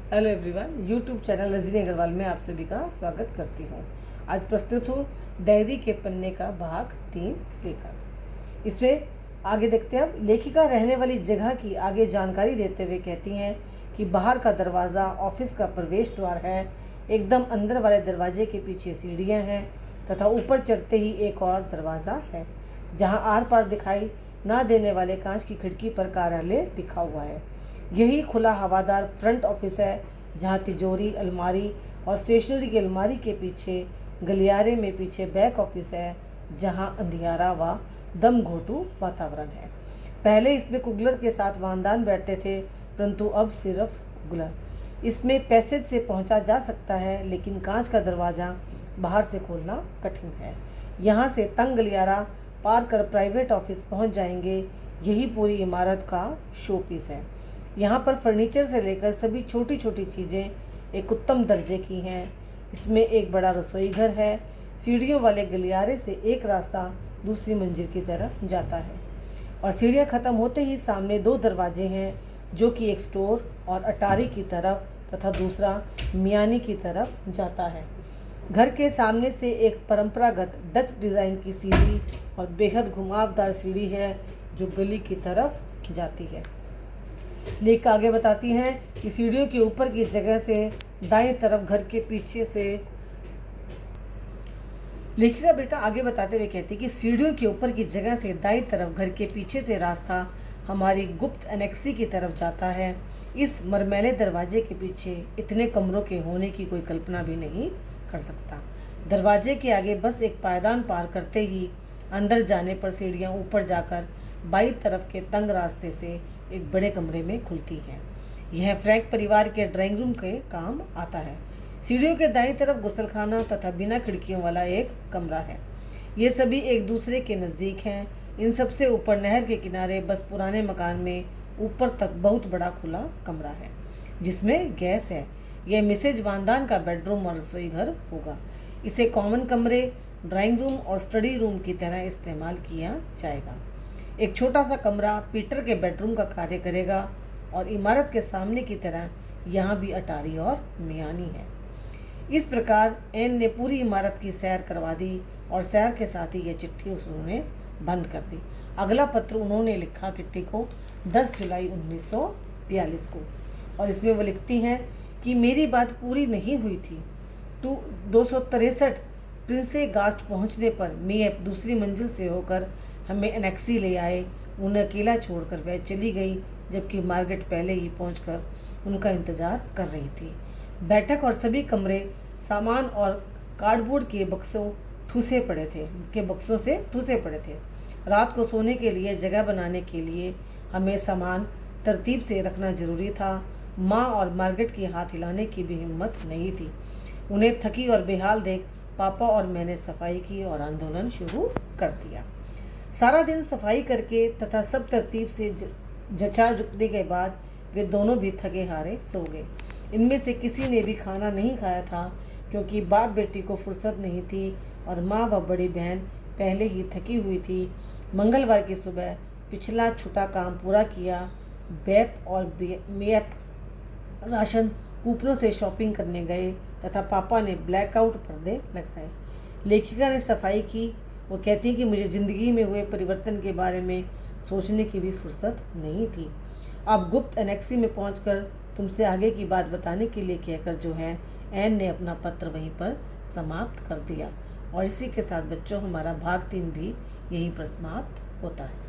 Hello everyone, YouTube channel Rajni Agrawal में आप सभी का स्वागत करती हूँ। आज प्रस्तुत हूँ डायरी के पन्ने का भाग 3 लेकर। इसमें आगे देखते हैं। अब लेखिका रहने वाली जगह की आगे जानकारी देते हुए कहती हैं कि बाहर का दरवाज़ा ऑफिस का प्रवेश द्वार है। एकदम अंदर वाले दरवाजे के पीछे सीढ़ियाँ हैं तथा ऊपर चढ़ते ही एक और दरवाज़ा है जहाँ आर पार दिखाई ना देने वाले कांच की खिड़की पर कार्यालय लिखा हुआ है। यही खुला हवादार फ्रंट ऑफिस है जहाँ तिजोरी, अलमारी और स्टेशनरी की अलमारी के पीछे गलियारे में पीछे बैक ऑफिस है जहाँ अंधियारा व दम घोटू वातावरण है। पहले इसमें कुगलर के साथ वानदान बैठते थे, परंतु अब सिर्फ कुगलर। इसमें पैसेज से पहुंचा जा सकता है, लेकिन कांच का दरवाज़ा बाहर से खोलना कठिन है। यहाँ से तंग गलियारा पार कर प्राइवेट ऑफिस पहुंच जाएंगे। यही पूरी इमारत का शो पीस है। यहाँ पर फर्नीचर से लेकर सभी छोटी छोटी चीज़ें एक उत्तम दर्जे की हैं। इसमें एक बड़ा रसोई घर है। सीढ़ियों वाले गलियारे से एक रास्ता दूसरी मंजिल की तरफ जाता है और सीढ़ियाँ ख़त्म होते ही सामने 2 दरवाजे हैं, जो कि एक स्टोर और अटारी की तरफ तथा दूसरा मियानी की तरफ जाता है। घर के सामने से एक परंपरागत डच डिज़ाइन की सीढ़ी और बेहद घुमावदार सीढ़ी है जो गली की तरफ जाती है। लेख आगे बताती हैं कि सीढ़ियों के ऊपर की जगह से दाईं तरफ घर के पीछे से लेखिका बेटा आगे बताते हुए कहती कि सीढ़ियों के ऊपर की जगह से दाईं तरफ घर के पीछे से रास्ता हमारी गुप्त एनेक्सी की तरफ जाता है। इस मरमैले दरवाजे के पीछे इतने कमरों के होने की कोई कल्पना भी नहीं कर सकता। दरवाजे के आगे बस एक पायदान पार करते ही अंदर जाने पर सीढ़ियाँ ऊपर जाकर बाईं तरफ के तंग रास्ते से एक बड़े कमरे में खुलती है। यह फ्रैंक परिवार के ड्राइंग रूम के काम आता है। सीढ़ियों के दाईं तरफ गुसलखाना तथा बिना खिड़कियों वाला एक कमरा है। ये सभी एक दूसरे के नज़दीक हैं। इन सबसे ऊपर नहर के किनारे बस पुराने मकान में ऊपर तक बहुत बड़ा खुला कमरा है जिसमें गैस है। यह मिसेज वानदान का बेडरूम और रसोई घर होगा। इसे कॉमन कमरे, ड्राइंग रूम और स्टडी रूम की तरह इस्तेमाल किया जाएगा। एक छोटा सा कमरा पीटर के बेडरूम का कार्य करेगा और इमारत के सामने की तरह यहाँ भी अटारी और मियानी है। इस प्रकार एन ने पूरी इमारत की सैर करवा दी और सैर के साथ ही यह चिट्ठी उन्होंने बंद कर दी। अगला पत्र उन्होंने लिखा किट्टी को 10 जुलाई 1942 को, और इसमें वो लिखती हैं कि मेरी बात पूरी नहीं हुई थी। 263 प्रिंसे गास्ट पहुंचने पर मेयप दूसरी मंजिल से होकर हमें एनेक्सी ले आए। उन्हें अकेला छोड़कर वह चली गई, जबकि मार्गरेट पहले ही पहुंचकर उनका इंतज़ार कर रही थी। बैठक और सभी कमरे सामान और कार्डबोर्ड के बक्सों से ठूसे पड़े थे। रात को सोने के लिए जगह बनाने के लिए हमें सामान तरतीब से रखना जरूरी था। माँ और मार्गरेट की हाथ हिलाने की भी हिम्मत नहीं थी। उन्हें थकी और बेहाल देख पापा और मैंने सफाई की और आंदोलन शुरू कर दिया। सारा दिन सफाई करके तथा सब तरतीब से जचा जुटने के बाद वे दोनों भी थके हारे सो गए। इनमें से किसी ने भी खाना नहीं खाया था, क्योंकि बाप बेटी को फुर्सत नहीं थी और माँ व बड़ी बहन पहले ही थकी हुई थी। मंगलवार की सुबह पिछला छुटा काम पूरा किया। बैप और मेयप राशन कूपनों से शॉपिंग करने गए तथा पापा ने ब्लैकआउट पर्दे लगाए। लेखिका ने सफाई की। वो कहती कि मुझे ज़िंदगी में हुए परिवर्तन के बारे में सोचने की भी फुर्सत नहीं थी। अब गुप्त एनेक्सी में पहुंचकर तुमसे आगे की बात बताने के लिए कहकर जो है, एन ने अपना पत्र वहीं पर समाप्त कर दिया। और इसी के साथ बच्चों, हमारा भाग 3 भी यहीं पर समाप्त होता है।